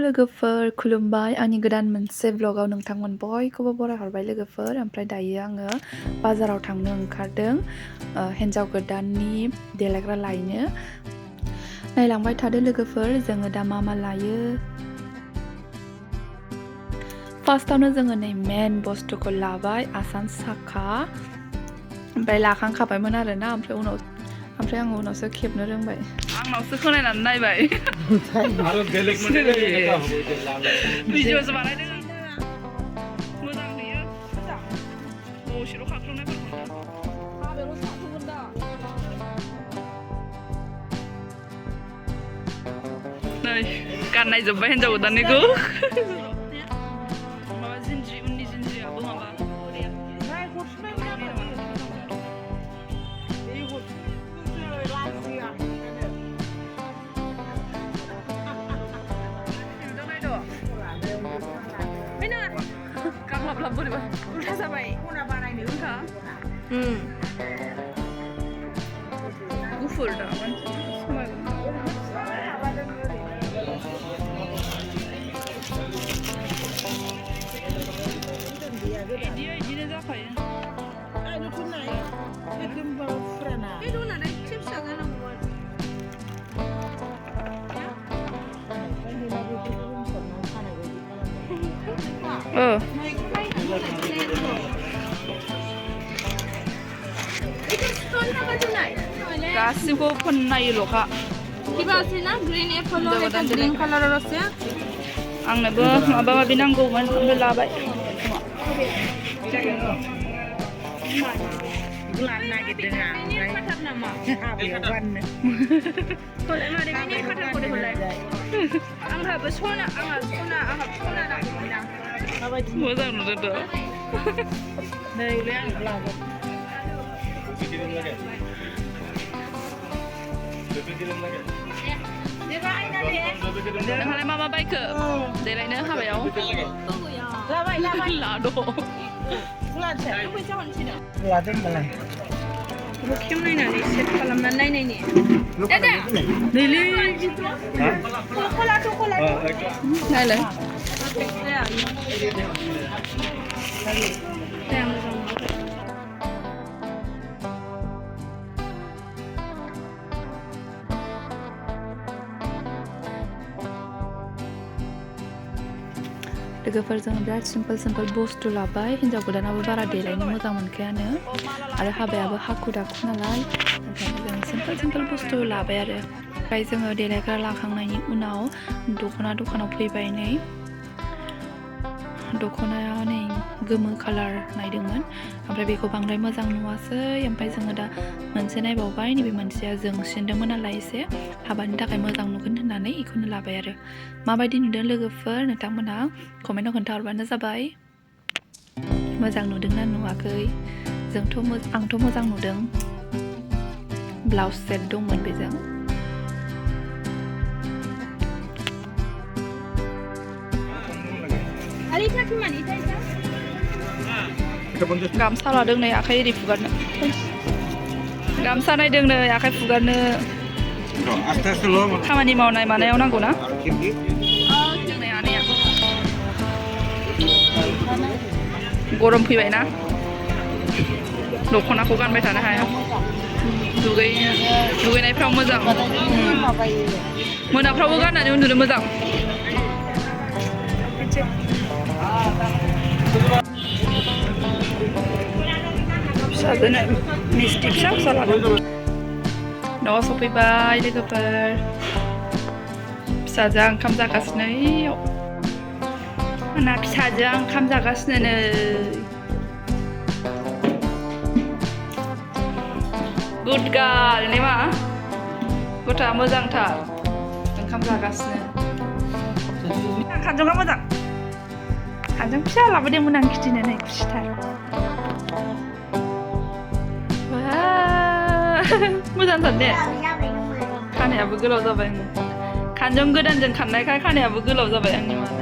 लोगोफोर खुलुमबाय आंनि गोदान मोनसे ब्लगाव नोंथांमोन बयखौबो बरायहरबाय लोगोफोर ओमफ्राय दायो आङो बाजाराव थांनो ओंखारदों हिन्जाव गोदाननि देलायग्रा लायनो नायलांबाय थादो लोगोफोर जोङो दा मा लायो फार्स्टआवनो जोङो नै मेन बुस्थुखौ लाबाय आसान साखा ओमफ्राय लाखांखाबायमोन आरोना ओमफ्राय आङो उनावसो खेबनो रोंबाय आंनावसो खोनानानै नायबाय आरो बेलेग मोनसे भिडिअ'सो बानायदों मोजां नुयो दसेल' खाख्लुमनायफोरखौ हाबायावल' साथ'गोन दा नै गाननाय जोब्बाय हिन्जाव गोदाननिखौ माबा जिन्ज्रि उननि जिन्ज्रियाबो माबा बोरैबा उल्था जाबाय खना बानायनो उल्था गुफुर दा बिदिनो जाखायो गासिबो फोननायोल'खा ग्रीन कालार आंनोबो माबा माबि नांगौमोन ओमफ्राय लाबाय मोजां नुदों नोंहालाय मा बायखो देलायनो हाबायाव लाद' खेम नायनानै सेट खालामनानै नायनायनि नायलाय लोगोफोर जों बिराद सिम्पोल बुस्थु लाबाय हिन्जाव गोदानाबो बारा देलायनो मोजां मोनखायानो आरो हाबायाबो हाखु दाखु नालाय ओंखायनो जों सिम्पोल बुस्थु लाबाय आरो ओमफ्राय जोङो देलायग्रा लाखांनायनि उनाव दख'नाव फैबाय नै दख'नाया नै गोमो कालार नायदोंमोन ओमफ्राय बेखौ बांद्राय मोजां नुवासै ओमफ्राय जोङो दा मोनसे नायबावबाय नैबे मोनसेया जोंसिनदोंमोन नालाय एसे हाबानि थाखाय मोजां नुगोन होननानै बेखौनो लाबाय आरो माबायदि नुदों लोगोफोर नोंथांमोनहा कमेन्टआव खोन्थाहरबानो जाबाय मोजां नुदोंना नुवाखै आंथ' मोजां नुदों ब्लाउस सेट दंमोन बेजों गामसा लादों नै आखाइ एरि फुगारनो गामसा नायदों नै आखाइ फुगारनो खामानि मावनाय मानायाव नांगौ ना गरम फैबायना दख'नाखौ गानबाय थानो हाया दुगैनायफ्राव मोजां मोनाफ्रावबो गाननानै उन्दुनो मोजां फिसाजोनो मिस्टि फिसा लादों न'आव सफैबाय लोगोफोर फिसाजोआ ओंखाम जागासिनो आंना फिसाजोआ ओंखाम जागासिनो नै गुड गार्ल ने मा गथ'आ मोजांथार ओंखाम जागासिनो खानजङा मोजां खानजं फिसा लाबोदोंमोन आं खिथिनो नै खुसिथार मोजांथार दे खानायाबो गोलाव जाबाय खानजं गोदानजों खाननायखाय खानायाबो गोलाव जाबाय आंनि माने